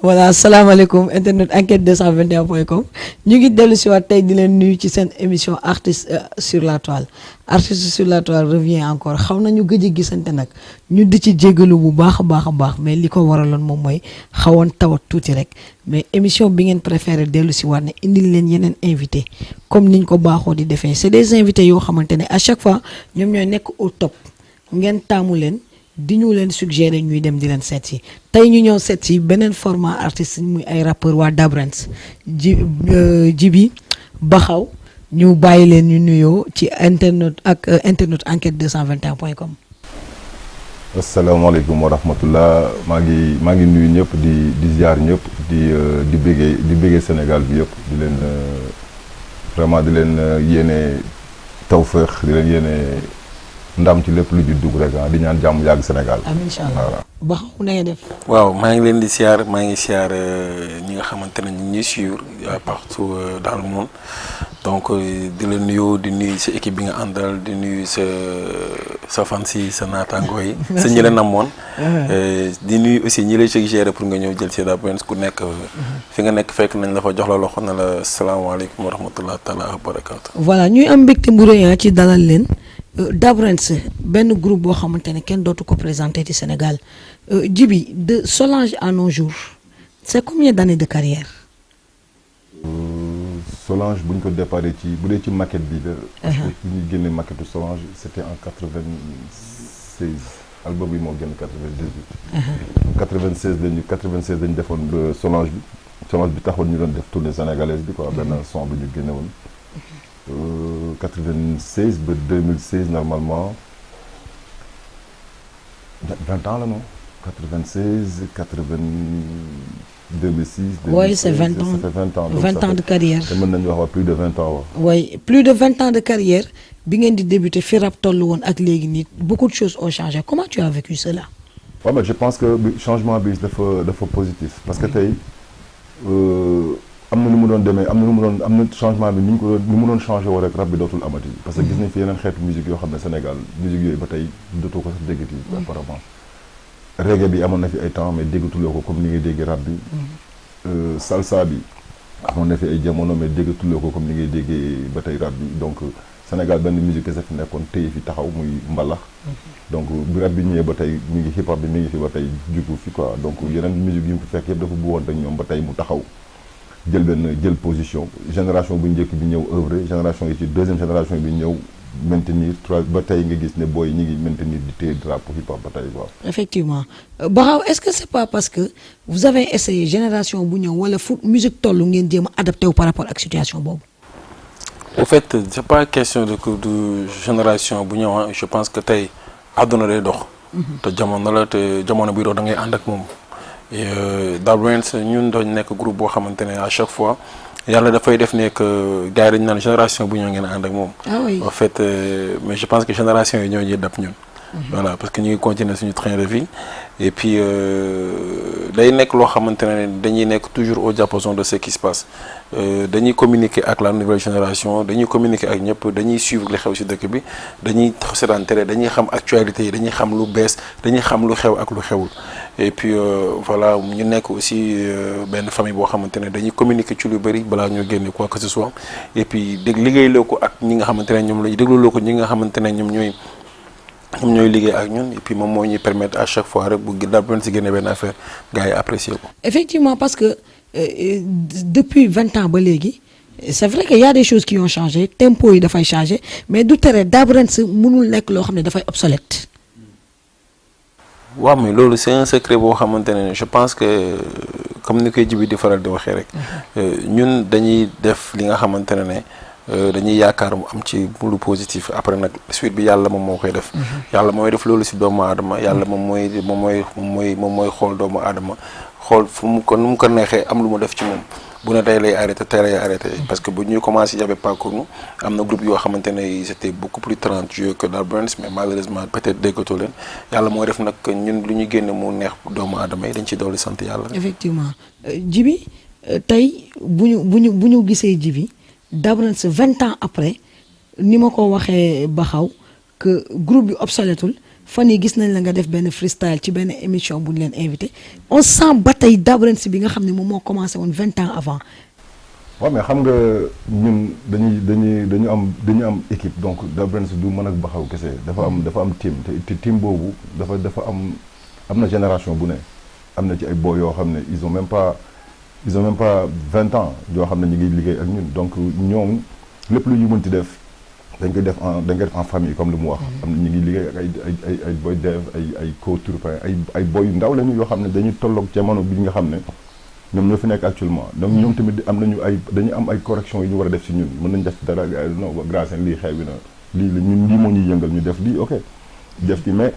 voilà salaamaaleykum internet enquête 221.com ñu ngi dellu si waat tey di leen nuyu ci seen émission artiste sur la toile artiste sur la toile revient encore xaw nañu gëj a gisante nag ñu di ci jégalu bu baax a baax mais li ko waraloon moom mooy xawoon tawat tuuti rek mais émission bi ngeen préféré dellu si waat ne indil leen yeneen invité comme niñ ko baaxoo di defee c'est des invités yoo xamante ne à chaque fois ñoom ñooy nekk au top ngeen taamu leen di ñu leen suggérer ñuy dem di leen seet si tey ñu ñëw seet si beneen format artiste muy ay rappeur waa Dabrens Djiby Bakhaw ñu bàyyi leen ñu nuyoo ci internet ak internet enquête 221.com. asalaamaaleykum wa rahmatullah maa ngi nuyu ñëpp di ziar ñëpp di bëggee Sénégal bi yëpp di leen vraiment di leen yéene tawfeex di leen yéene ndam ci lépp lu ju dugg rek di ñaan jàmm yàgg Sénégal. amiin incha allah Bakhaw na nga def. waaw maa ngi leen di siyaar maa ngi siyaar ñi nga xamante ne ñu ngi ñuy suivre partout dans le monde donc di la nuyu di nuyu sa équipe bi nga àndal di nuyu sa fan si sa naataangoo yi. sa ñi la namoon. di nuyu aussi ñi lay suggéré pour nga ñëw jël si Dabrens ku nekk fi nga nekk fekk nañ la fa jox la loxo na la salaamaaleykum wa rahmatulah taala wa barakaatu. voilà ñuy am mbégte bu rëy ci dalal leen. Dabrens benn groupe boo xamante ne kenn dootu ko présenté ci Sénégal Djiby de Solange à nos jours c'est combien d'années de carrière. Solange bu ñu ko déparé ci bu dee ci maquette bi la. parce que bu ñuy génne maquette Solange c'était en 96 album bi moo génn 98. 96 lañu defoon Solange bi taxoon ñu doon def tournée sénégalaise bi quoi benn son bi ñu génne woon. 96 ba 2016 normalement 20 ans la non 96 2006. oui c'est 20 ans ça fait 20 ans. 20 ans de carrière. te mën nañu wax plus de 20 ans. oui plus de 20 ans de carrière bi ngeen di débuter fi rap toll woon ak léegi nii beaucoup de choses ont changé comment tu as vécu cela. waaw mais je pense que changement bi dafa positif parce que tey. am na nu mu doon demee am na changement bi ni mu doon changé woo rek rap bi dootul amati parce que gis nañ fi yeneen xeetu musique yoo xam ne Sénégal musique yooyu ba tey dootoo ko sax déggati apparemment reggae bi amoon na fi ay temps mais déggatuloo ko comme ni ngay dégg rap bi salsa bi amoon na fi ay jamono mais déggatuloo ko comme ni ngay déggee ba tey rap bi donc Sénégal benn musique kese fi nekkoon téye fi taxaw muy mbalax donc bi rap bi ñëwee ba tey mi ngi hip hop bi mi ngi fi ba tey jugu fi quoi donc yeneen musique yi mu fi fekk yëpp dafa buwoon ak ñoom ba tey mu taxaw jël position génération bu njëkk bi ñëw œuvre génération yi ci deuxième génération bi ñëw maintenir trois ba tey nga gis ne booy ñi ngi maintenir di téye drapeau hip hop ba tey waaw. effectivement Bakhaw est-ce que c'est pas parce que vous avez essayé génération bu ñëw wala fu musique toll ngeen jéem a adapté wu par rapport ak situation boobu. en fait c'est pas question de génération bu ñëw je pense que tey àdduna day dox. te jamono la te jamono bi dox da ngay ànd ak moom. Dabrens ñun dañ nekk groupe boo xamante ne à chaque fois yàlla dafay def ne que gars yi dañu naan génération bu ñëw ngeen ànd ak moom. ah oui en fait mais je pense que génération yi ñoo ñuy dab ñun. voilà parce que ñu ngi continuer suñu train de vie et puis day nekk loo xamante ne dañuy nekk toujours au diapason de ce qui se passe dañuy communiquer ak la nouvelle génération dañuy communiquer ak ñëpp dañuy suivre li xew ci dëkk bi dañuy seetaan télé dañuy xam actualité yi dañuy xam lu bees dañuy xam lu xew ak lu xewul et puis voilà ñu nekk aussi benn famille boo xamante ne dañuy communiquer ci lu bëri balaa ñoo génne quoi que ce soit et puis liggéeyloo ko ak ñi nga xamante ne ñoom la ñu dégluloo ko ñi nga xamante ne ñoom ñooy liggéey ak ñun et puis moom moo ñuy permettre à chaque fois rek bu Dabrens si génne benn affaire gars yi apprécier ko. effectivement parce que depuis 20 ans ba léegi c'est vrai que y a des choses qui ont changé tempo yi dafay changé mais du tere Dabrens mënul nekk loo xam ne dafay obsolète. waaw mais loolu c'est un secret boo xamante ne je pense que comme ni koy Djiby di faral di waxee rek ñun dañuy def li nga xamante ne dañuy yaakaar mu am ci lu positif après nag suite bi yàlla moom moo koy def. yàlla mooy def loolu ci doomu aadama yàlla moom mooy xool doomu aadama xool fu mu ko nu mu ko neexee am lu mu def ci moom bu ne tey lay arrêté parce que bu ñuy commencé y avait pas connu am na groupe yoo xamante ne ils étaient beaucoup plus talentueux que Dabrens mais malheureusement peut-être déggatoo leen yàlla mooy def nag ñun lu ñu génne mu neex doomu aadama yi dañ ci dolli sant yàlla. effectivement Djiby tey bu ñu gisee Djiby Dabrens 20 ans après ni ma ko waxee Bakhaw que groupe bi obsolétul fan yi gis nañ la nga def benn freestyle ci benn émission bu ñu leen invité on sent ba tey Dabrène bi nga xam ne moom moo commencé woon 20 ans avant. waaw mais xam nga ñun dañu am équipe donc Dabrène du mën ak baxaw kese dafa am team te team boobu dafa am na génération bu ne am na ci ay boy yoo xam ne ils ont même pas 20 ans yoo xam ne ñu ngi liggéey ak ñun donc ñoom lépp lu ñu mënti def dañ koy def en famille comme li mu wax. am na ñu ngi liggéey ak ay boy dev ay co-turpin ay boy yu ndaw lañu yoo xam ne dañuy tolloog jamono bi nga xam ne ñoom ñoo fi nekk actuellement donc ñoom tamit dañu am ay correction yu ñu war a def ci ñun mën nañ def dara non grâce lii xewi na lii la ñun lii moo ñuy yëngal ñu def lii ok def ci mais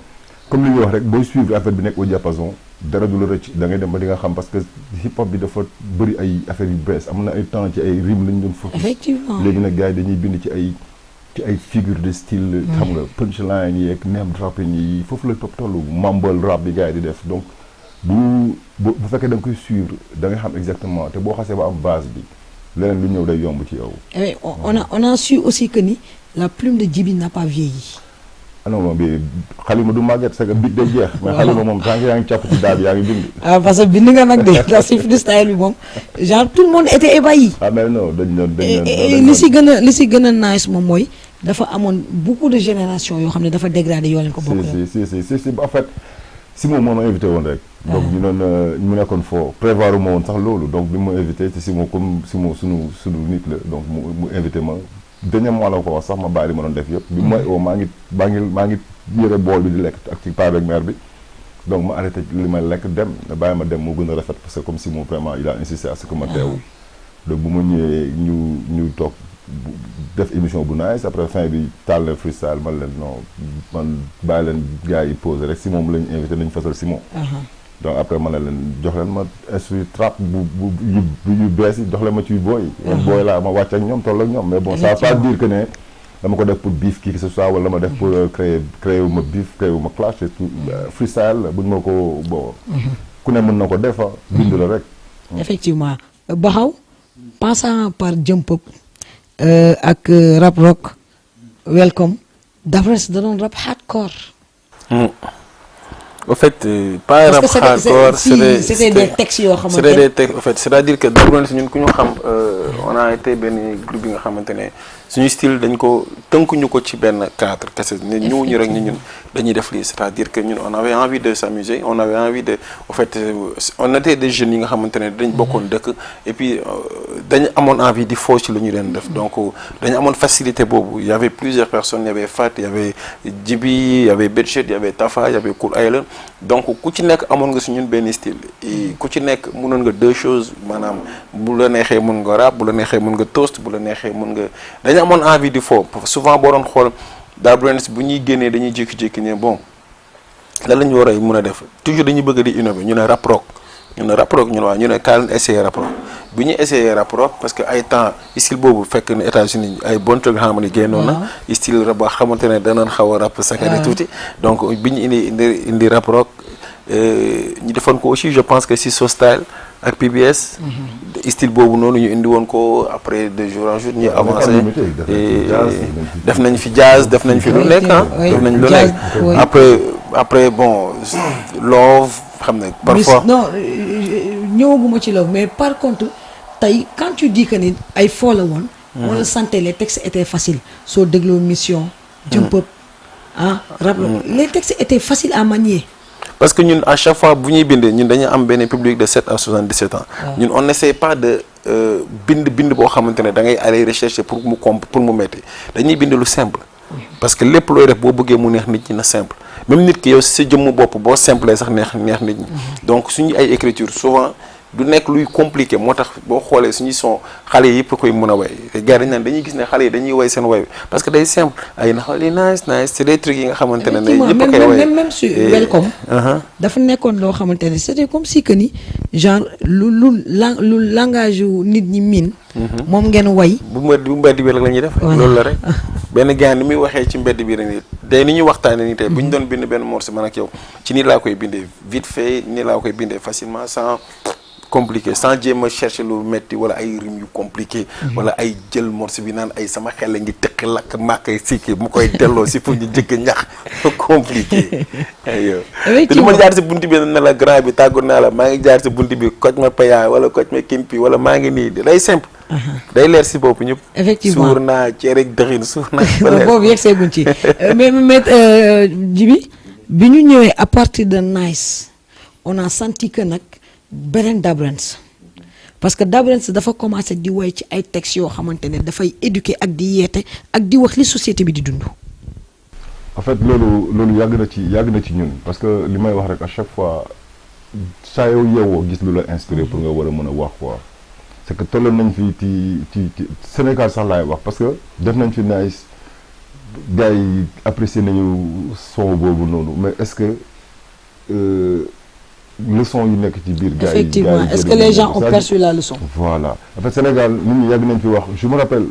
comme li ñuy wax rek booy suivre affaire bi nekk au diapason dara du la rëcc da ngay dem ba di nga xam parce que hip hop bi dafa bëri ay affaires yu bees am na ay temps ci ay rime lañu doon focus. Effectivement léegi nag gars yi dañuy bind ci ay figure de style. xam nga punchline yi ak name dropping yi foofu la tollu mumble rap bi gars yi di def donc bu fekkee da nga koy suivre da nga xam exactement te boo xasee ba am base bi leneen lu ñëw day yomb ci yow. Et on a su aussi que ni la plume de Djiby n'a pas vieilli. ah non bi xalima du màgget c'est que bit day jeex. mais xalima moom tant que yaa ngi càpp ci daal yaa ngi bind. ah parce que bind nga nag de dans ce freestyle bi moom genre tout le monde était ébahi. ah mais non dañ li si gën a nice moom mooy dafa amoon beaucoup de génération yoo xam ne dafa dégradé yoo leen ko bokk. si en fait Simon moo ma invité woon rek. donc ñu doon mu nekkoon foo prévoir ma woon sax loolu donc bi ma invité te Simon comme Simon sunu nit la donc mu invité ma. dernier mois la ko wax sax ma bàyyi li ma doon def yëpp bi mooy maa ngi yëre bool bi di lekk ak ci paa ak mère bi donc ma arrêté li may lekk dem bàyyi ma dem moo gën a rafet parce que comme si moom vraiment il a insisté à ce que ma teewu donc bu ma ñëwee ñu toog def émission bu nice après fin bi taal leen freestyle man leen non man bàyyi leen gars yi posé rek si moom lañu invité nañu fasal Simon donc après ma ne leen jox leen ma instru trap yu bees yi jox leen ma ci booy booy laa ma wàcc ak ñoom toll ak ñoom mais bon ça veut pas dire que ne dama ko def pour beef kii que ce soit wala ma def pour créer wu ma beef créer wu ma clash et tout freestyle buñ ma ko bon ku ne mën na ko def bind la rek effectivement Baxaw passant par Jump Up ak rap rock welcome Dabrène da doon rap hardcore. Au fait, pas rap hardcore, c'était des textes yoo xamante ne. C'était des textes, en fait, c'est-à-dire que Dabrène ñun ku ñu xam on a été benn groupe bi nga xamante ne suñu style dañ ko tënkuñu ko ci benn cadre kese ne ñëwuñu rek ni ñun dañuy def lii c'est-à-dire que ñun on avait envie de s'amuser on avait envie de en fait on était des jeunes yi nga xamante ne dañ bokkoon dëkk et puis dañu amoon envie di foo ci lu ñu leen def donc dañu amoon facilité boobu il y avait plusieurs personnes il y avait Fat il y avait Djiby il y avait Betchet il y avait Tafa il y avait Cool Island donc ku ci nekk amoon nga si ñun benn style et ku ci nekk mënoon nga deux choses maanaam bu la neexee mën nga rap bu la neexee mën nga toast bu la neexee mën nga dañu amoon envie di foo souvent boo doon xool Dabrène bu ñuy génnee dañuy jékki-jékki ne bon lan la ñu war a mën a def toujours dañuy bëgg di innover ñu ne rap rock ñu ne rap rock ñu ne waaw ñu ne kaay leen essayer rap rock bu ñu essayer rap rock parce que ay temps style boobu fekk na États-Unis ay Bone Thugs Harmony génnoon na style rap boo xamante ne danoon xaw a rap saccadé tuuti donc bi ñu indi rap rock ñu defoon ko aussi je pense que si So Style ak PBS style boobu noonu ñu indi woon ko après de jour en jour ñu avancé def nañ fi jazz def nañ fi lu nekk def nañ lu nekk après bon love xam ne parfois non ñëwaguma ci love mais par contre tey quand tu dis que ni ay foo la woon on le sentait les textes étaient faciles soo dégloo mission Jump Up rap les textes étaient faciles à manier. Parce que ñun à chaque fois bu ñuy bindee ñun dañu am benn public de 7 à 77 ans. ñun on n'essaie pas de bind boo xamante ne da ngay aller rechercher pour mu metti dañuy bind lu simple. parce que lépp looy def boo bëggee mu neex nit ñi na simple même nit ki yow si jëmmu bopp boo simple sax neex nit ñi. donc suñu ay écriture souvent du nekk luy compliqué moo tax boo xoolee suñuy son xale yi yëpp koy mën a way te gars dañu naan dañuy gis ne xale yi dañuy way seen way parce que day simple ay na xool yi nice c'est des trucs yi nga xamante ne ñëpp a koy way même sur Welcome dafa nekkoon loo xamante ne c'était comme si que ni genre lu langage yu nit ñi miin moom ngeen way bu mbedd bi rek la ñuy def loolu la rek benn gars ni muy waxee ci mbedd bi rek nii tey ni ñuy waxtaane nii tey bu ñu doon bind benn morceau man ak yow ci nii laa koy bindee vite fait nii laa koy bindee facilement sans compliqué sans jéem a chercher lu metti wala ay rimes yu compliqué wala ay jël morceau bi naan ay sama xel la ngi tëq lakk maakay sikki mu koy delloo si fu ñu jëkk ñax compliqué ayo te du ma jaar si buntu bi ne la grand bi tàggu naa la maa ngi jaar si buntu bi koj ma paya wala koj ma kimpi wala maa ngi nii day simple day leer si bopp ñëpp effectivement suur naa cere dëxin suur naa boobu yegg seeguñ ci mais Djiby bi ñu ñëwee à partir de Nice on a senti que nag beneen Dabrens parce que Dabrens dafa commencé di woy ci ay textes yoo xamante ne dafay éduquer ak di yeete ak di wax li société bi di dund. en fait loolu yàgg na ci ñun parce que li may wax rek à chaque fois saa yow yeewoo gis lu la inspiré pour nga war a mën a wax quoi c'est que tolloon nañ fi ci Sénégal sax laay wax parce que def nañ fi Nice gars yi apprécié nañu son boobu noonu mais est-ce que leçon yu nekk ci biir. gars yi effectivement est-ce que les gens ont perçu la leçon. voilà en fait Sénégal nit ñi yàgg nañ fi wax je me rappelle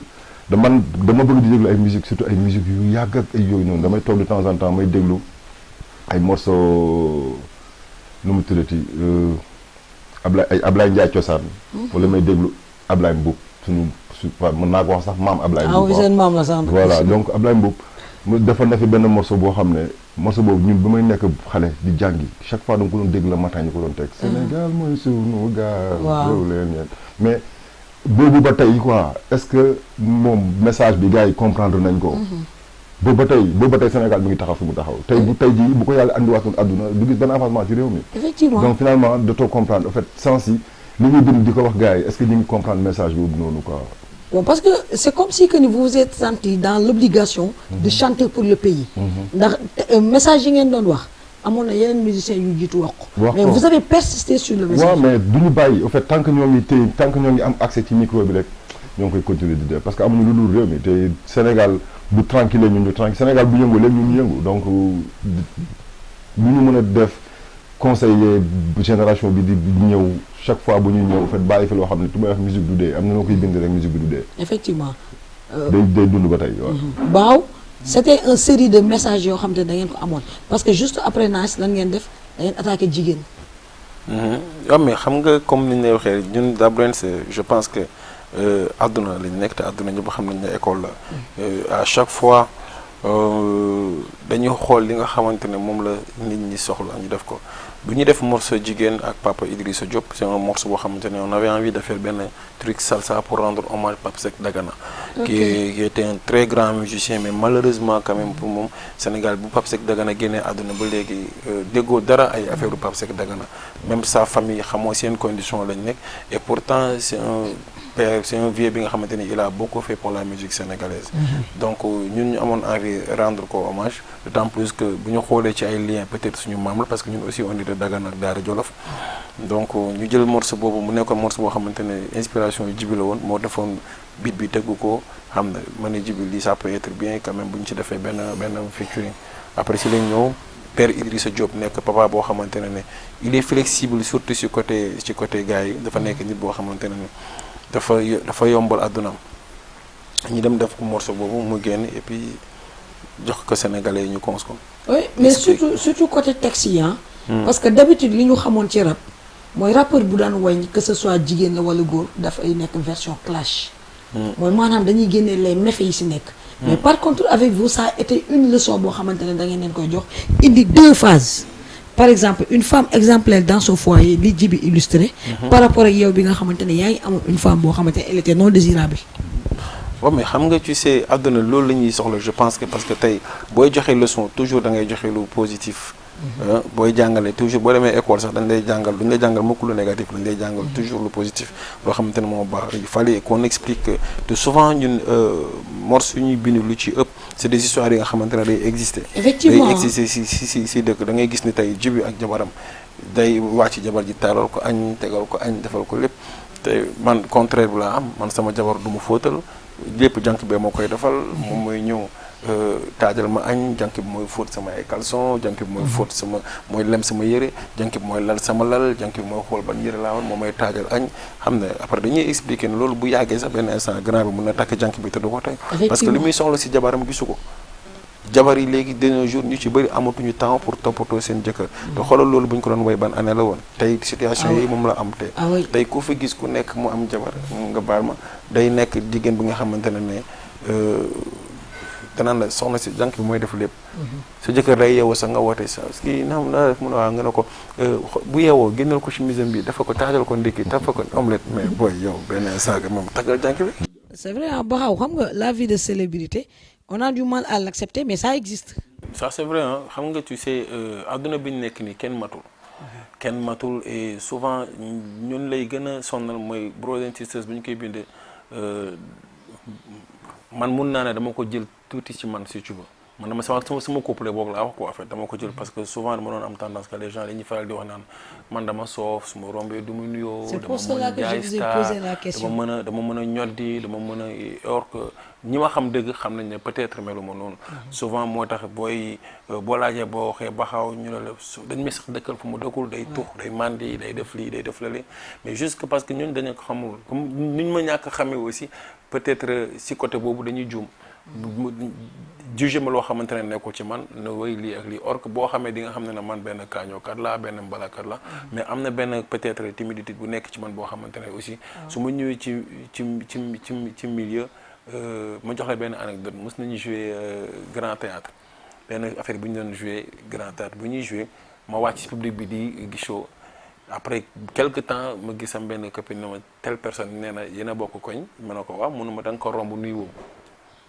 dama bëgg di déglu ay musique surtout ay musique yu yàgg ak ay yooyu noonu damay toog de temps en temps may déglu ay morceaux nu mu tuddati Ablaye Ndiaye cosaan. wala may déglu Ablaye Mboub mën naa ko wax sax maam Ablaye Mboub. ah oui seen maam la sax. voilà donc Ablaye Mboub mu defal na fi benn morceau boo xam ne morceau boobu ñun bi may nekk xale di jàngi chaque fois dama ko doon dégg la matin ñu ko doon teg. Sénégal mooy sunu gaal. waaw leen mais boobu ba tey quoi est-ce que moom message bi gars yi comprendre nañ ko. boobu ba tey Sénégal mi ngi taxaw fi mu taxaw tey jii bu ko yàlla andiwaatoon àdduna du gis benn avancement ci réew mi. effectivement donc finalement dootoo comprendre en fait sens yi li ñuy bind di ko wax gars yi est-ce que ñu ngi comprendre message boobu noonu quoi. bon parce que c'est comme si que ni vous vous êtes senti dans l'obligation de chanter pour le pays. ndax message yi ngeen doon wax amoon na yeneen musiciens yu jiitu wax ko. mais vous avez persisté sur le message. waaw mais du ñu bàyyi en fait tant que ñoo ngi am accès ci micro bi rek ñoo ngi koy continuer di def parce que amuñu lu dul réew mi te Sénégal bu tranquille ñun ñu tranquille Sénégal bu yëngu léegi ñun ñu yëngu donc lu ñu mën a def conseiller génération bi di ñëw chaque fois bu ñuy ñëw en fait bàyyi fi loo xam ne tu may wax musique du dee am na noo koy bind rek musique bi du dee. effectivement. day dund ba tey waaw. waaw c'était une série de messages yoo xam te da ngeen ko amoon parce que juste après Nice lan ngeen def da ngeen attaqué jigéen. waaw mais xam nga comme ni ñu lay waxee ñun Dabrens je pense que àdduna lañ nekk te àdduna ñëpp xam nañ ne école la à chaque fois dañuy xool li nga xamante ne moom la nit ñi soxla ñu def ko bu ñuy def morceau jigéen ak Papa Idrissa Diop c'est un morceau boo xamante ne on avait envie de faire benn truc salsa pour rendre hommage Pape Seck Dagana qui était un très grand musicien mais malheureusement quand même pour moom Sénégal bu Pape Seck Dagana génnee àdduna ba léegi déggoo dara ay affaire u Pape Seck Dagana même sa famille xamoo seen condition lañ nekk et pourtant c'est un vieux bi nga xamante ni il a beaucoup fait pour la musique sénégalaise donc ñun ñu amoon envie rendre ko hommage d'autant plus que bu ñu xoolee ci ay liens peut-être suñu maam la parce que ñun aussi on est de Dagana ak Daara Jolof donc ñu jël morceau boobu mu nekkoon morceau boo xamante ne inspiration yu Djiby la woon moo defoon beat bi tegu ko xam na ma ne Djiby lii ça peut être bien quand même bu ñu ci defee benn featuring après si lañ ñëw Père Idrissa Diop nekk papa boo xamante ne il est flexible surtout ci côté gars yi dafa nekk nit boo xamante ne dafa yombal àddunaam ñu dem def ko morceau boobu mu génn et puis jox ko Sénégalais yi ñu cons ko. oui mais surtout côté texte yi parce que d'habitude li ñu xamoon ci rap mooy rappeur bu daan woy que ce soit jigéen la wala góor dafay nekk version clash. mooy maanaam dañuy génnee les méfaits yi si nekk. mais par contre avec vous ça a été une leçon boo xamante ne da ngeen leen koy jox indi 2 phases. par exemple une femme exemplaire dans son foyer li Djiby illustré. par rapport ak yow bi nga xamante ne yaa ngi amoon une femme boo xamante ne elle était non désirable. waaw mais xam nga tu sais àdduna loolu la ñuy soxla je pense que parce que tey booy joxe leçon toujours da ngay joxe lu positif. booy jàngale toujours boo demee école sax dañ lay jàngal mukk lu négatif dañ lay jàngal toujours lu positif loo xamante ne moo baax il fallait qu'on explique que te souvent ñun morceau yu ñuy bind lu ci ëpp c'est des histoires yi nga xamante ne day exister. effectivement day exister si dëkk da ngay gis ni tey Djiby ak jabaram day wàcc jabar ji taalal ko añ tegal ko añ defal ko lépp te man contraire bi laa am man sama jabar du ma fóotal lépp jànk bee moo koy defal moom mooy ñëw taajal ma añ jànk bi mooy fóot sama ay caleçon jànk bi mooy fóot mooy lem sama yére jànk bi mooy lal sama lal jànk bi mooy xool ban yére laa woon moom mooy taajal añ xam ne après dañuy expliquer ne loolu bu yàggee sax benn instant grand bi mën na takk jànk bi te du ko tey parce que li muy soxla si jabaram gisu ko jabar yi léegi de nos jours ñu ci bëri amatuñu temps pour toppatoo seen jëkkër te xoolal loolu bu ñu ko doon woy ban année la woon tey situation yi moom la am tey tey ku fi gis ku nekk mu am jabar nga baal ma day nekk jigéen bi nga xamante ne danaan la soxna si jànk bi mooy def lépp sa jëkkër day yeewoo sax nga woote sa kii naam naa def mun a waaw nga ne ko bu yeewoo génnal ko chemise bi dafa ko taajal ko ndékki dafa ko omelette mais booy yow benn saaga moom taggal jànk bi c'est vrai Baxaw xam nga la vie de célébrité on a du mal à l'accepter mais ça existe ça c'est vrai hein xam nga tu sais adduna bi ñu nekk nii kenn matul et souvent ñun lay gën a sonnal mooy brothers and sisters bu ñu koy bindee man mun naa ne dama ko jël tuuti ci man si tu veux man dama sama couple boog laa wax quoi en fait dama ko jël parce que souvent dama doon am tendance que les gens dañuy faral di wax naan man dama soof su ma rombee du ma nuyoo dama mën a jaay star dama mën a ñoddi dama mën a or que ñi ma xam dëgg xam nañ ne peut-être melu ma noonu souvent moo tax boo laajee boo waxee Baxaw ñu ne la dañ may sax dëkkal fu mu dëkkul day tux day mandi day def lii day def lale mais juste que parce que ñun dañu ko xamul comme niñ ma ñàkk xamee aussi peut-être si côté boobu dañuy juum jugé ma loo xamante ne nekkul ci man ne way lii ak lii or que boo xamee di nga xam ne man benn kaañookat la benn mbalakat la mais am na benn peut-être timidité bu nekk ci man boo xamante ne aussi su ma ñëwee ci milieu ma jox la benn anecdote mos nañu jouer grand théâtre benn affaire bu ñu doon jouer grand théâtre bu ñuy jouer ma wàcc ci public bi di show après quelque temps ma gis am benn copine ne ma telle personne nee na yéen a bokk koñ ma ne ko waaw mënu ma da nga ko romb nuyu woo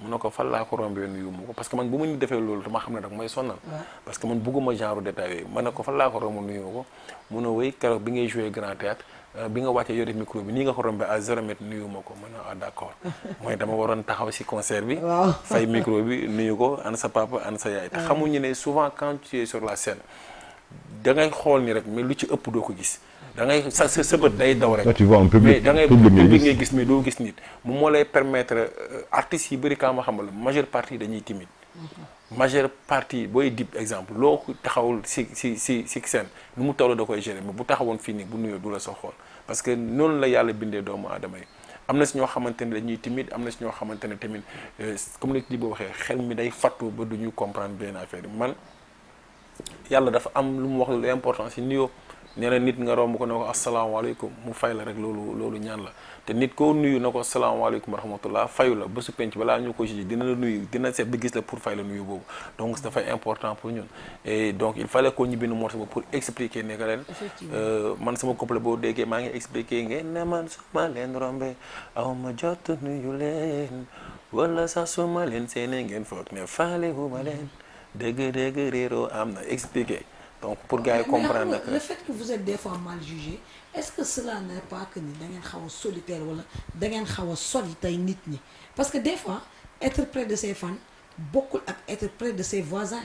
mun na ko fan laa ko rombee nuyu ma ko parce que man bu ma ñu defee loolu dama xam ne dag may sonnal parce que man bugguma genre détail yooyu man ne ko fan laa ko romb nuyu ma ko mun a wéy keroog bi ngay joué grand théâtre bi nga wàccee yore micro bi nii nga ko rombee à 0 mètre nuyu ma ko man ah d'accord mooy dama waroon taxaw si concert bi fay micro bi nuyu ko an sa papa an sa yaay te xamuñu ne souvent quand tu es sur la scène da ngay xool ni rek mais lu ci ëpp doo ko gis da ngay sa bët day daw rek mais da ngay public ngay gis mais doo gis nit moom moo lay permettre artistes yi bëri kaa ma xamal majeure partie dañuy timide majeure partie booy dib exemple loo taxawul si scène nu mu toll da koy gérer mais bu taxawoon fii nii bu nuyoo du la sa xool parce que noonu la yàlla bindee doomu aadama yi am na si ñoo xamante ne dañuy timide am na si ñoo xamante ne tamit comme li boo waxee xel mi day fattu ba du ñu comprendre benn affaire yi man yàlla dafa am lu mu wax lu important si nuyoo nee na nit nga romb ko ne ko asalaamaaleykum mu fay la rek loolu ñaan la te nit koo nuyu na ko asalaamaaleykum wa rahmatullah fayu la ba su penc balaa ñu ko ji dina la nuyu dina seet ba gis la pour fay la nuyu boobu donc dafay important pour ñun et donc il fallait que ñu bind morceau boobu pour expliquer ne que leen man sama couple boo déggee maa ngi expliquer ngeen ne man su ma leen rombe aw ma jot nuyu leen wala sax su ma leen seene ngeen foog ne faale wu ma leen dëgg réeroo am na expliquer donc pour gars yi comprendre le fait que vous êtes des fois mal jugé est-ce que cela n'est pas que ni da ngeen xaw a solitaire wala da ngeen xaw a sori tey nit ñi parce que des fois être près de ses fans bokkul ak être près de ses voisins.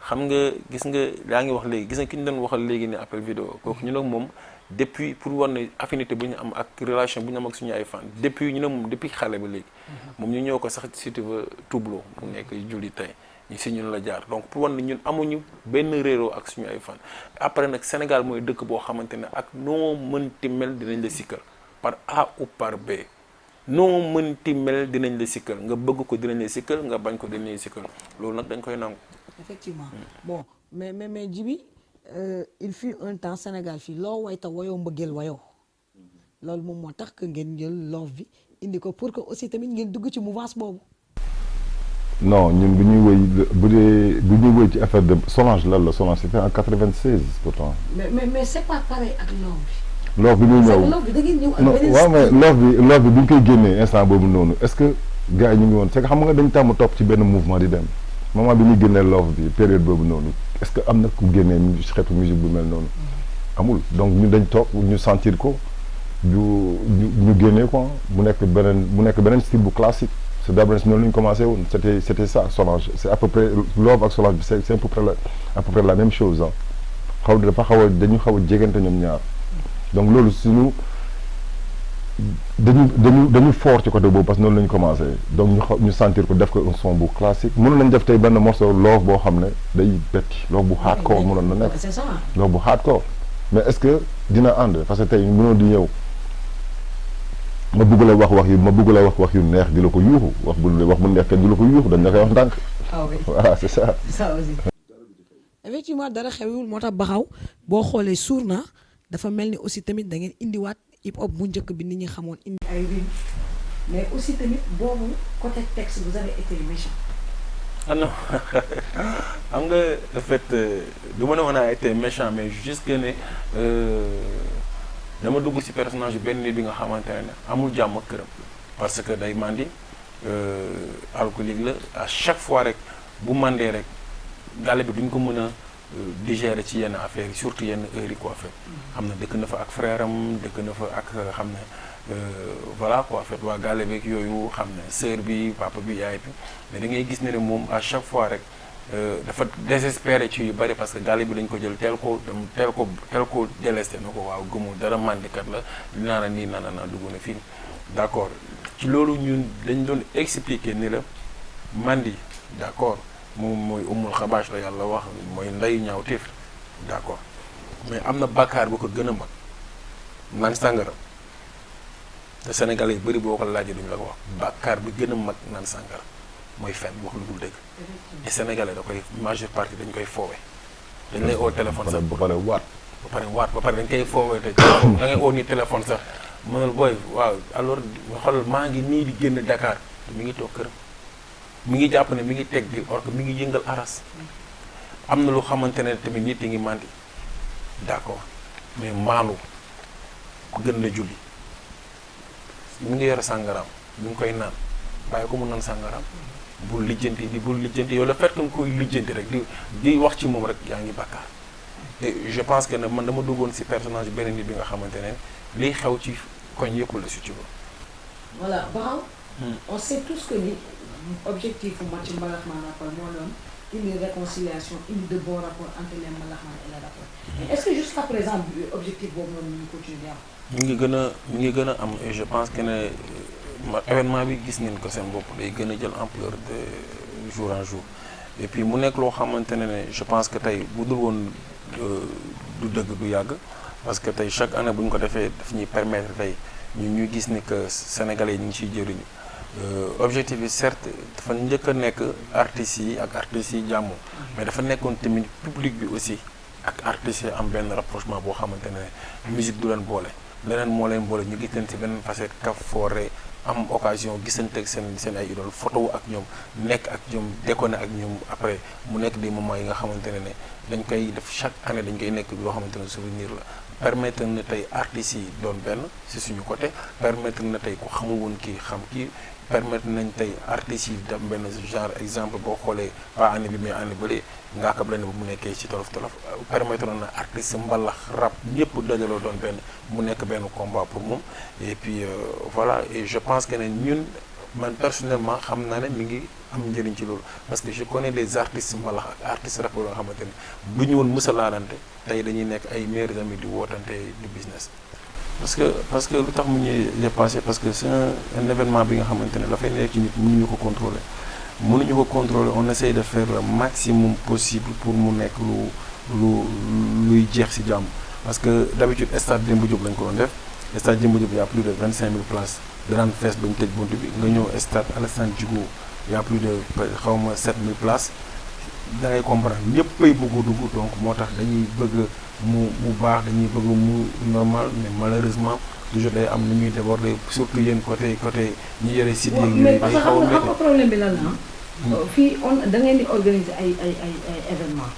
xam nga gis nga yaa ngi wax léegi gis nga ki ñu doon waxal léegi ne appel vidéo kooku ñu ne moom depuis pour war ne affinité bu ñu am ak relation bu ñu am ak suñu ay fans depuis ñu ne moom depuis xale ba léegi moom ñu ñëw ko sax si tu veux tublo mu nekk julli tey. ñi si ñun la jaar donc pour wan ne ñun amuñu benn réeroo ak suñu ay fan après nag Sénégal mooy dëkk boo xamante ne ak noo mënti mel dinañ la sikkal par A ou par B noo mënti mel dinañ la sikkal nga bëgg ko dinañ la sikkal nga bañ ko dinañ la sikkal loolu nag dañ koy nangu. effectivement bon mais Djiby il fut un temps Sénégal fii loo way ta wayoo mbëggeel wayoo loolu moom moo tax que ngeen jël love bi indi ko pour que aussi tamit ngeen dugg ci mouvance boobu. non ñun bu ñuy wëy ci affaire de Solange lan la Solange c'était en 96 pourtant. mais c'est pas pareil ak love bi. love bi muy ñëw love bi da ngeen ñëw ak beneen waaw mais love bi bu ñu koy génnee instant boobu noonu est-ce que gars yi ñu ngi woon c'est que xam nga dañ tàmm topp ci benn mouvement di dem moment bi ñuy génnee love bi période boobu noonu est-ce que am na ku génnee xeetu musique bu mel noonu. amul donc ñun dañ toog ñu sentir ko ñu génnee quoi mu nekk beneen style bu classique. c'est d'abord noonu la ñu commencé woon c'était ça Solange c'est à peu près love ak Solange c'est à peu près la même chose ah dañu xaw a jegante ñoom ñaar donc loolu suñu dañu fort ci côté boobu parce que noonu la ñu commencé donc ñu sentir ko def ko un son bu classique mënoon nañ def tey benn morceau love boo xam ne day betti love bu hardcore mënoon na nekk love bu hardcore mais est-ce que dina ànd parce que tey mënoon di ñëw ma bëgg la wax yu neex di la ko yuuxu wax bu neex kenn di la ko yuuxu dañ la koy wax ndànk ah oui voilà c'est ça. ça aussi. effectivement dara xewul moo tax baxaw boo xoolee suur na dafa mel ni aussi tamit da ngeen indiwaat hip hop bu njëkk bi nit ñi xamoon indi ay rythme mais aussi tamit boobu côté texte vous avez été méchant. ah non xam nga en fait du ma ne woon a été méchant mais juste que ne dama dugg ci personnage yu benn nit bi nga xamante ne amul jàmm ak këram parce que day mandi alcoolique la à chaque fois rek bu mandee rek gàlle bi duñ ko mën a digérer ci yenn affaires yi surtout yenn heures yi quoi fait xam na dëkk na fa ak frère am dëkk na fa ak xam ne voilà quoi fait waa gàlle beeg yooyu xam ne sœur bi papa bi yaay bi mais da ngay gis ne moom à chaque fois rek dafa désespéré ci yu bari parce que gàlle bi dañ ko jël teel ko délesté na ko waaw gëmul dara mandikat la naana nii naana naa dugg na fii d'accord ci loolu ñun dañ doon expliquer ni la mandi d'accord moom mooy umul xabaas la yàlla wax mooy ndeyu ñaaw téef d'accord mais am na bàkkaar bu ko gën a mag naan sàngara te sénégalais yu bëri boo ko laajee duñu la ko wax bàkkaar bi gën a mag naan sàngara mooy fen wax lu dul dëgg et sénégalais da koy majeure partie dañ koy foowe dañ lay oo téléphone sax ba pare waat. ba pare dañ koy foowe te da ngay oo ni téléphone sax mënal booy waaw alors xoolal maa ngi nii di génn Dakar te mi ngi toog këram mi ngi jàpp ne mi ngi teg di or que mi ngi yëngal aras am na lu xamante ne tamit nit yi ngi màndi d'accord mais maanu gën la julli mi ngi yore sàngaraam mi ngi koy naan bàyyi ko mu naan sàngaraam bul lijjanti yow le fait que nga koy lijjanti rek di wax ci moom rek yaa ngi bàkkaar et je pense que ne man dama duggoon ci personnage beneen nit bi nga xamante ne liy xew ci koñ yëpp la si ci ba voilà Baxaw on sait tous que ni objectif bu match Mbalaxman Rapport moo doon une réconciliation une de bon rapport entre les Mbalaxman et le Rapport mais est-ce que jusqu'à présent objectif boobu noonu ñu continuer di am mi ngi gën a am et je pense que ne événement bi gis ngeen ko seen bopp day gën a jël ampleur de jour en jour et puis mu nekk loo xamante ne je pense que tey bu dul woon du dëgg du yàgg parce que tey chaque année bu ñu ko defee daf ñuy permettre tey ñuy gis ni que sénégalais yi ñu ngi ciy jëriñu objectif bi certes dafa njëkk a nekk artistes yi ak artistes yi jàmm mais dafa nekkoon tamit public bi aussi ak artistes yi am benn rapprochement boo xamante ne musique du leen boole leneen moo leen boole ñu gis leen ci benn facette kaf foore am occasion gisante ak seen ay idole photo ak ñoom nekk ak ñoom déconné ak ñoom après mu nekk des moments yi nga xamante ne dañ koy def chaque année dañ koy nekk loo xamante ne souvenir la permettre na tey artistes yi doon benn ci suñu côté permettre na tey ku xamul woon kii xam kii permettre nañ tey artistes yi dem benn genre exemple boo xoolee pas année bi mais année bële ngaa ko blende ba mu nekkee ci tolof permettre na artiste mbalax rap ñëpp dajaloo doon benn mu nekk benn combat pour moom et puis voilà et je pense que ne ñun man personnellement xam naa ne mi ngi am njëriñ ci loolu parce que je connais des artistes mbalax ak artistes rap yoo nga xamante ne bu ñu woon mësa laalante tey dañuy nekk ay meilleurs amis di wootante du business parce que lu tax mu ñuy dépassé parce que c'est un événement bi nga xamante ne dafay nekk ci nit mënuñu ko contrôler on essaie de faire le maximum possible pour mu nekk luy jeex ci jàmm parce que d'habitude stade Demba Diop lañ ko doon def stade Demba Diop y a plus de 25 000 places daan fees bañ tëj bunt bi nga ñëw stade Alassane Djigo y a plus de xawma 7 000 places da ngay comprendre ñëppay bëgg a dugg donc moo tax dañuy bëgg mu baax dañuy bëgg mu normal mais malheureusement toujours day am nu ñuy déborder surtout yéen côté ñi yore site yeeg yooyu day xaw a métti mais problème bi lan la fii da ngeen di organiser ay événements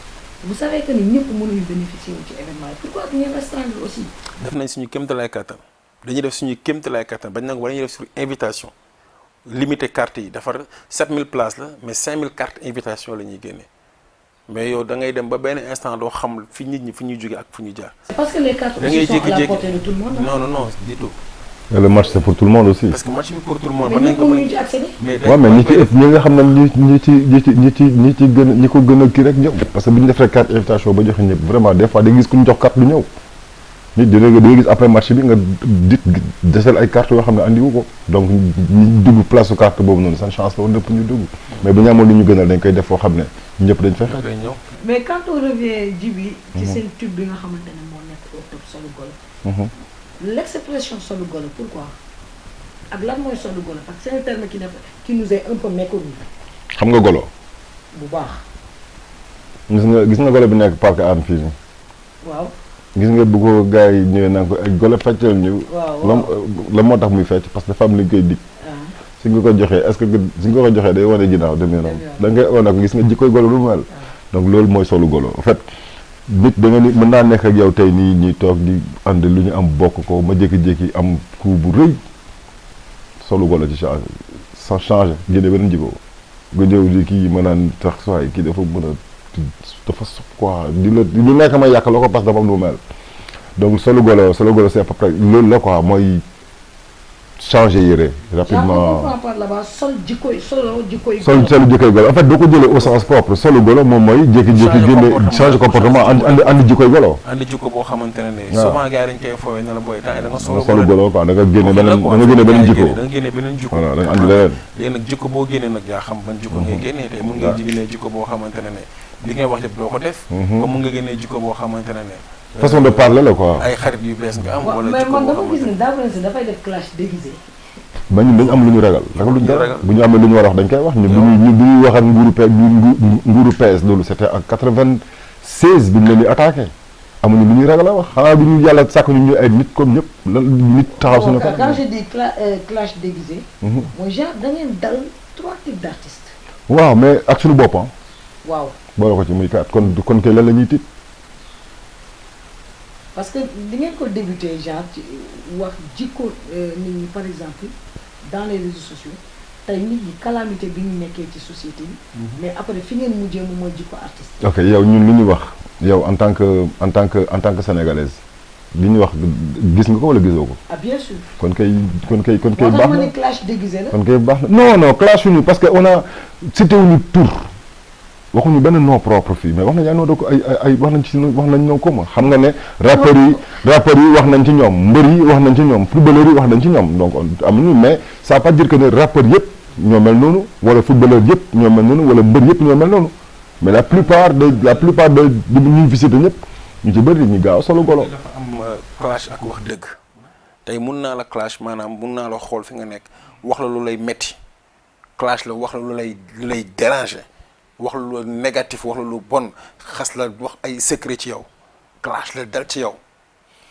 vous savez que ni ñëpp mënuñu bénéficier wu ci événement yi pourquoi du ngeen restreindre aussi. def nañ suñu kéemtalaay kattan dañuy def suñu kéemtalaay kattan bañ nag war nañu def sur invitation limité carte yi dafa 7000 places la mais 5000 cartes invitation la ñuy génnee mais yow da ngay dem ba benn instant doo xam fi nit ñi fu ñuy jóge ak fu ñuy jaar. c'est parce que les cartes aussi sont à la portée de tout le monde. non du tout. Et le match c'est pour tout le monde aussi. parce que match bi pour tout le monde. mais ñëpp mënuñu ci accéder. waaw mais ñi ci ëpp ñi nga xam ne ñi ci gën a ñi ko gën a kii rek ñëw parce que bu ñu defee carte invitation ba joxe ñëpp vraiment des fois da gis ku ñu jox carte lu ñëw nit dina gis après match bi nga desal ay carte yoo xam ne andiwu ko donc ñi dugg place su carte boobu noonu seen chance la woon nëpp ñu dugg mais bu ñu amoon lu ñu gënal dañ koy def foo xam ne ñëpp dañ fexe. mais quand on revient Djiby ci seen tube bi nga xamante ne moo nekk au top Solu Golo. L'expression Solu Golo pourquoi ak lan mooy Solu Golo parce que c'est un terme qui nous est un peu méconnu. xam nga golo bu baax. gis nga golo bi nekk parc am fii nii. waaw. gis nga bu ko gars yi ñëwee naan ko ay golo feccal ñu. la moo tax muy fecc parce que dafa am li ñu koy dig. si nga ko joxee est-ce que si nga ko joxee day wane ginnaaw demee noonu. da nga koy wane ko gis nga jikkoy golo lu mel. donc loolu mooy solu golo en fait nit da nga ni mën naa nekk ak yow tey nii ñuy toog di ànd lu ñu am bokk ko ma jékki-jékki am coup bu rëy solu golo ci changé sans changé génne beneen jikko nga ñëw di kii ma naan tax sooy kii dafa mën a dafa sob quoi lu nekk may yàq la ko parce que dafa am lu mel donc solu golo c'est à peu près loolu la quoi mooy changer yére rapidement. sol jikkoy golo en fait doo ko jëlee au sens propre solu golo moom mooy jékki-jékki génne changer comportement andi jikkoy golo. andi jikko boo xamante ne souvent gars yi dañ koy foowee ne la booy temps da nga solu golo quoi da nga génne beneen jikko. da nga génne beneen jikko. voilà da nga andi leneen. léegi nag jikko boo génnee nag yaa xam ban jikko ngay génnee tey mun nga génnee jikko boo xamante ne li ngay wax lépp doo ko def. comme mun nga génnee jikko boo xamante ne façon de parler la quoi. ay xarit yu bees nga am. wala mais man dama gis ni Dabo Nessé dafay def clash déguisé. ba ñun dañu am lu ñu ragal ragaluñ dara bu ñu amee lu ñu war a wax dañ koy wax ñun bu ñuy wax ak nguuru PS loolu c'était en 96 bi ñu leen di attaqué amuñu lu ñuy ragal a wax xanaa bi ñu yàlla sàkk ñu ay nit comme ñëpp lan nit taxaw suñu kanam. quand je dis clash déguisé. mooy genre da ngeen dal 3 types d'artistes. waaw mais ak suñu bopp waaw boole ko ci muy kat kon kay lan la ñuy tiit. parce que di ngeen ko débuté genre ci wax jikko nit ñi par exemple dans les réseaux sociaux tey nit ñi calamité bi ñu nekkee ci société bi. mais après fi ngeen mujjee moom mooy jikko artiste. ok yow ñun li ñu wax yow en tant que sénégalaise li ñu wax gis nga ko wala gisoo ko. ah bien sûr. kon kay baax na moo tax clash déguisé la. kon kay baax na non clash yu ñu parce que on a cité wuñu tur. waxuñu benn nom propre fii mais wax nañu ay nom ko ay wax nañ ñoom commun xam nga ne rappeurs yi wax nañ ci ñoom mbër yi wax nañ ci ñoom footballeurs yi wax nañ ci ñoom donc amuñu mais ça veut pas dire que ne rappeurs yëpp ñoo mel noonu wala footballeurs yëpp ñoo mel noonu wala mbër yëpp ñoo mel noonu mais la plupart de ñuy visité ñëpp ñu ci bëri ñu gaaw solo golo. dafa am clash ak wax dëgg tey mun naa la clash maanaam mun naa la xool fi nga nekk wax la lu lay metti clash la wax la lu lay déranger. wax lu négatif wax lu bon xas la wax ay secret ci yow clash la dal ci yow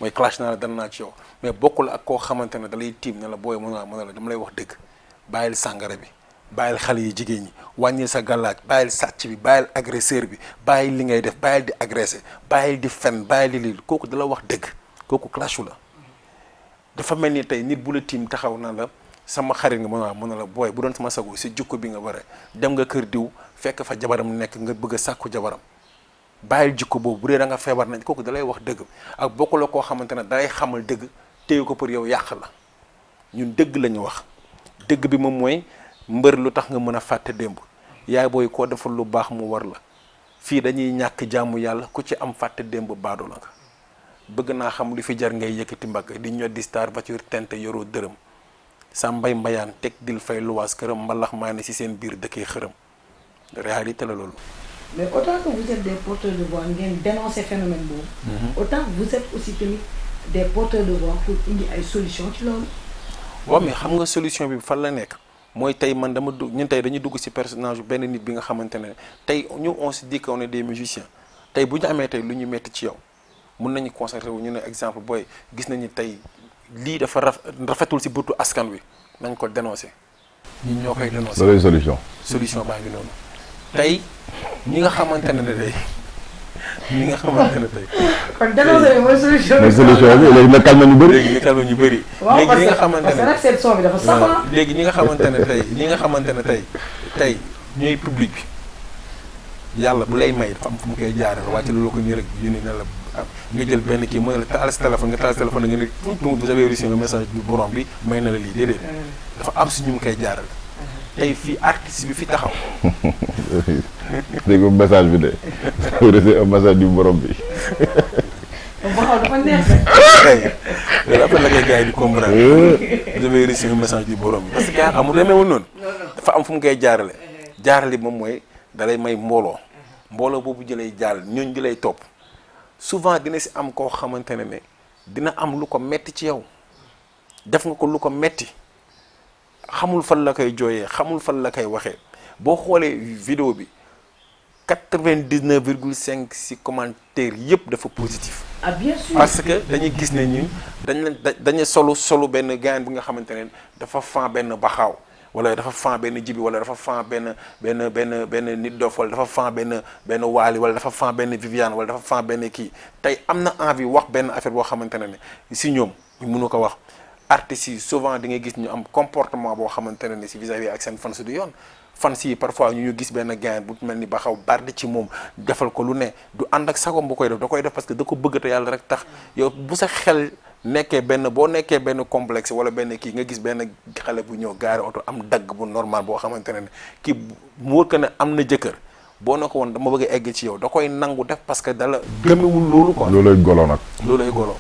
mooy clash naa la dal naa ci yow mais bokkul ak koo xamante ne da lay tiim ne la booy mën la dama lay wax dëgg bàyyil sàngara bi bàyyil xale yi jigéen ñi wàññil sa gàllaaj bàyyil sàcc bi bàyyil agresseur bi bàyyil li ngay def bàyyil di agressé bàyyil di fen bàyyil di lii kooku da la wax dëgg kooku clashu la dafa mel ni tey nit bu la tiim taxaw na la sama xarit nga mën na la booy bu doon sama sago si jukko bi nga waree dem nga kër diw fekk fa jabaram nekk nga bëgg a sàkku jabaram bàyyil jikko boobu bu dee da nga feebar nañ kooku dalay wax dëgg ak bokku la koo xamante ne dalay xamal dëgg téye ko pour yow yàq la ñun dëgg la ñu wax dëgg bi moom mooy mbër lu tax nga mën a fàtte démb yaay booy koo defal lu baax mu war la fii dañuy ñàkk jàmm yàlla ku ci am fàtte démb baado la nga bëgg naa xam lu fi jar ngay yëkkati mbagg di ñot di star voiture tente yoroo dërëm sa mbay mbayaan teg dil fay luwaas këram mbalax maa ne si seen biir dëkkee xërëm réalité la loolu. mais autant que vous êtes des porteurs de voix ngeen dénoncer phénomène boobu. autant vous êtes aussi tamit des porteurs de voix pour indi ay solution ci loolu. waaw mais xam nga solution bi fan la nekk mooy tey man dama dugg ñun tey dañuy dugg ci personnage benn nit bi nga xamante ne tey ñu on se dit qu'on est des musiciens tey bu ñu amee tey lu ñu metti ci yow mun nañu concentré wu ñu ne exemple booy gis nañu tey lii dafa rafetul ci bëtu askan wi nañ ko dénoncer ñun ñoo koy dénoncer. loolu solution baa ngi noonu tey ñi nga xamante ne tey ñi nga xamante ne tey. kon dénoncer bi mooy solution. mooy solution bi léegi nag calme ñu bëri. léegi ñu calme ñu bëri. léegi ñi nga xamante ne parce que réception bi dafa sax. léegi ñi nga xamante ne tey ñi nga xamante ne tey ñooy public bi yàlla bu lay may dafa am fu mu koy jaarale wàcc lu ko nii rek yu ni ne la nga jël benn kii mu ne la taal sa téléphone nga taal sa téléphone nga ne vous avez reçu un message du borom bi may na la lii déedéet dafa am si ñu mu koy jaarale. tey fii artiste bi fi taxaw. dégg nga message bi de reçu un message du borom bi. dafa neex loolu après la koy gars yi di comprendre. vous avez reçu un message du borom bi parce que gars amul demeewul noonu. dafa am fu mu koy jaarale. jaarale moom mooy dalay may mbooloo. mbooloo boobu jëlay jaarale ñooñu di lay topp souvent dina si am koo xamante ne dina am lu ko metti ci yow def nga ko lu ko metti xamul fan la koy jooyee xamul fan la koy waxee boo xoolee vidéo bi 99,5 si commentaire yëpp dafa positif. ah bien sûr parce que dañuy gis ne ñun dañu solu benn gaañ bi nga xamante ne dafa fan benn baxaaw wala dafa fan benn jibi wala dafa fan benn nit dof wala dafa fan benn waali wala dafa fan benn Viviane wala dafa fan benn kii tey am na envie wax benn affaire boo xamante ne si ñoom ñu mënu ko wax artistes yi souvent di ngay gis ñu am comportement boo xamante ne si vis-à-vis ak seen fans du yoon fans yi parfois ñu gis benn gain bu mel ni ba xaw barde ci moom defal ko lu ne du ànd ak sagom bu koy def da koy def parce que da ko bëgg te yàlla rek tax yow bu sa xel nekkee boo nekkee benn complexe wala benn kii nga gis benn xale bu ñëw gaari oto am dagg bu normal boo xamante ne kii mu wër ko ne am na jëkkër boo ne ko woon dama bëgg a egg ci yow da koy nangu def parce que dala gëmewul loolu quoi. loolay golo nag. loolay golo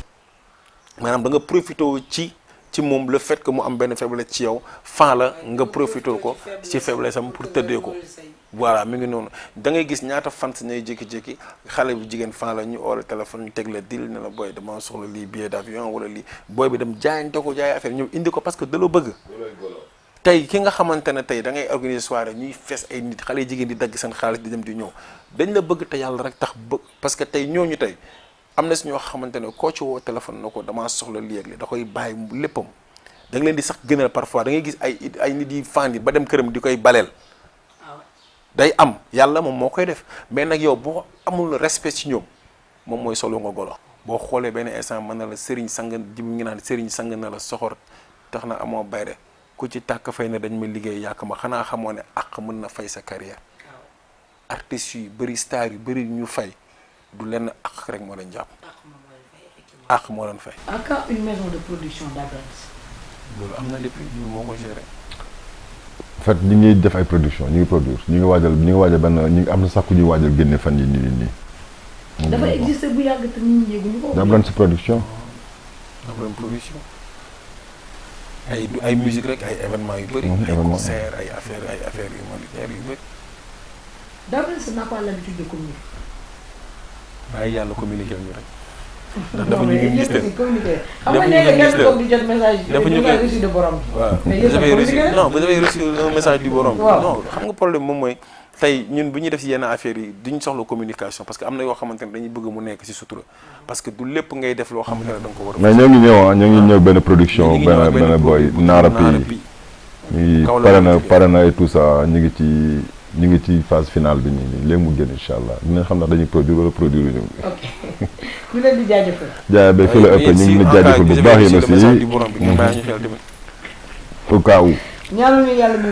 maanaam da nga profité ci moom le fait que mu am benn faiblesse ci yow fan la nga profité ko ci faiblesse am pour tëddee ko voilà mi ngi noonu da ngay gis ñaata fans ñooy jékki-jékki xale bu jigéen fan la ñu oola téléphone ñu teg la dil ne la booy dama soxla lii billet d'avion wala lii booy bi dem jaayante ko jaay affaire ñëw indi ko parce que da la bëgg tey ki nga xamante ne tey da ngay organiser soirée ñuy fees ay nit xale jigéen di dagg seen xaalis di dem di ñëw dañ la bëgg te yàlla rek tax bëgg parce que tey ñooñu tey am na si ñoo xamante ne koo ci woo téléphone na ko damaa soxla lii ak li da koy bàyyi léppam da nga leen di sax gënal parfois da ngay gis ay nit yi fan yi ba dem këram di koy baleel day am yàlla moom moo koy def mais nag yow boo amul respect ci ñoom moom mooy solo nga golo boo xoolee benn instant mën na la sëriñ sang ji ngi naan sëriñ sang na la soxor tax na amoo bayre ku ci tàkk fay na dañ ma liggéey yàq ma xanaa xamoo ne àq mën na fay sa carrière artistes yu bëri star yu bëri ñu fay du lenn àq rek moo leen jàpp àq moo leen fay. à quand une maison de production d'Abrams. loolu am na depuis ñu moo ko géré. en fait ñi ngi def ay production ñi ngi produire ñi ngi waajal benn ñi ngi am na sax ku ñuy waajal génne fan yi nii. dafa existé bu yàgg te nit ñi yëguñu ko. Abrams production. Abrams production. ay musique rek ay événements yu bëri. ay concert ay affaires humanitaires yu bëri. Abrams n'a pas l'habitude de communiquer. waaye yàlla communiqué ñu rek. ndax dafa ñu ngi gis xam nga léegi kenn toog di jot message. dafa ñu ngi reçu de borom bi. waaw vous avez reçu un message du borom bi. non xam nga problème moom mooy tey ñun bu ñuy def si yenn affaires yi duñ soxla communication parce que am na yoo xamante ne dañuy bëgg mu nekk si sutura parce que du lépp ngay def loo xamante ne da nga ko war a. mais ñoo ngi ñëw benn production benn boy naara pi ñu ngi pare na et tout ça ñu ngi ci phase finale bi nii léegi mu génn incha allah dinañ xam ndax dañuy produire wala produire ñu. ok ñu leen di jaajëfal. jaay ba fi la ëpp ñu ngi leen di jaajëfal bu baax yéen aussi. au cas où. ñaanal ñu yàlla ñu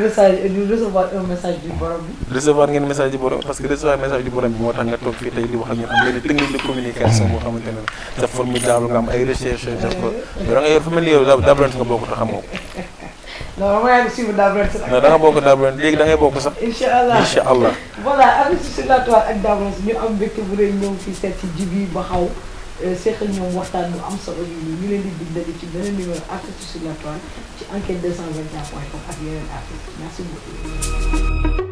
recevoir un message du borom bi. recevoir ngeen message du borom parce que recevoir message du borom bi moo tax nga toog fii tey di wax ak ñun am benn technique de communication boo xamante ne c'est formidable nga am ay recherche def ko da nga yor fa mel ni yow Abrams nga bokk te xamoo ko. non dama yàgg suivre Abrams. non da nga bokk Abrams léegi da ngay bokk sax. incha allah. voilà Artistes sur la Toile ak Abrams ñu am mbégte bu rëy ñëw fii seet ci Djiby Bakhaw seqal ñoom waxtaan bu am solo yi ñu leen di dimbali ci beneen numéro Artistes sur la Toile ci enquête 221.com ak yeneen artistes merci beaucoup.